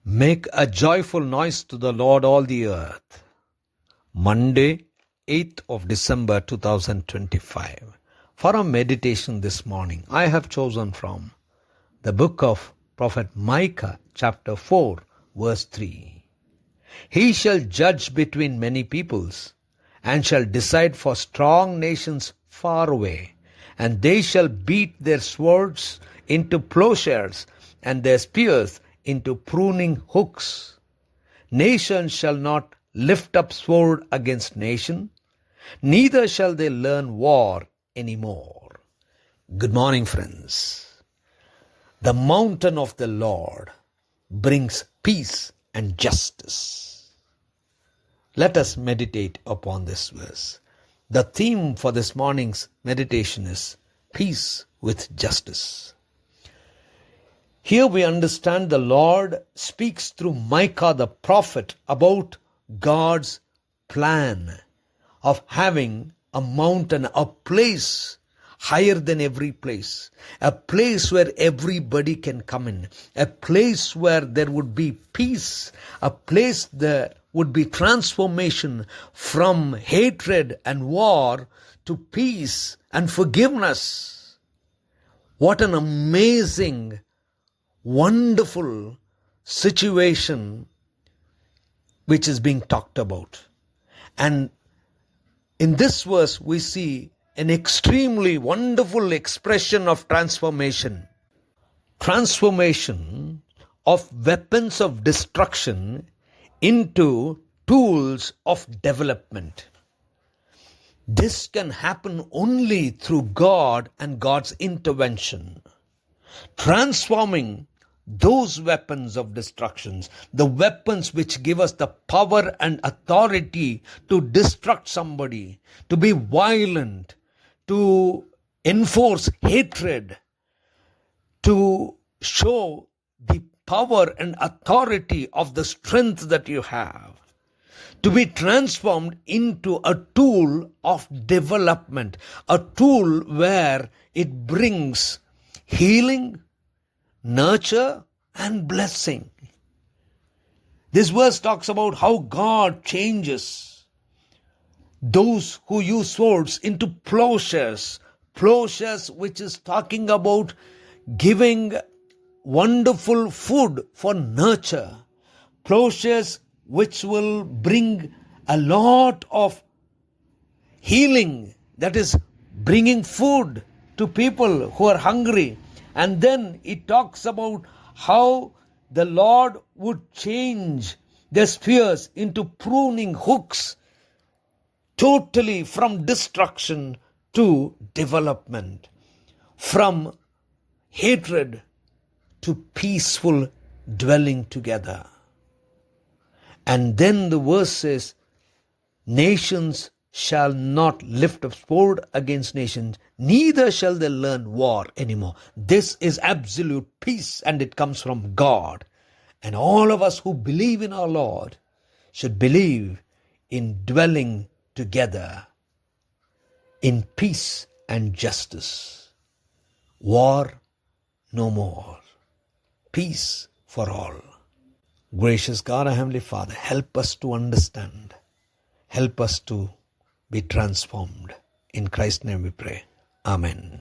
Make a joyful noise to the Lord, all the earth. Monday, 8th of December 2025. For our meditation this morning, I have chosen from the book of Prophet Micah, chapter 4, verse 3. He shall judge between many peoples, and shall decide for strong nations far away. And they shall beat their swords into plowshares, and their spears into pruning hooks. Nation shall not lift up sword against nation, neither shall they learn war anymore. Good morning, friends. The mountain of the Lord brings peace and justice. Let us meditate upon this verse. The theme for this morning's meditation is peace with justice. Here we understand the Lord speaks through Micah the prophet about God's plan of having a mountain, a place higher than every place, a place where everybody can come in, a place where there would be peace, a place there would be transformation from hatred and war to peace and forgiveness. What an amazing, wonderful situation which is being talked about. And in this verse we see an extremely wonderful expression of transformation. Transformation of weapons of destruction into tools of development. This can happen only through God and God's intervention. Transforming those weapons of destructions, the weapons which give us the power and authority to destruct somebody, to be violent, to enforce hatred, to show the power and authority of the strength that you have, to be transformed into a tool of development, a tool where it brings healing, nurture, and blessing. This verse talks about how God changes those who use swords into plowshares. Plowshares, which is talking about giving wonderful food for nurture. Plowshares which will bring a lot of healing, that is bringing food to people who are hungry. And then it talks about how the Lord would change their spears into pruning hooks, totally from destruction to development, from hatred to peaceful dwelling together. And then the verse says, nations shall not lift up sword against nations, neither shall they learn war anymore. This is absolute peace, and it comes from God. And all of us who believe in our Lord should believe in dwelling together in peace and justice. War no more. Peace for all. Gracious God, our Heavenly Father, help us to understand. Help us to be transformed. In Christ's name we pray. Amen.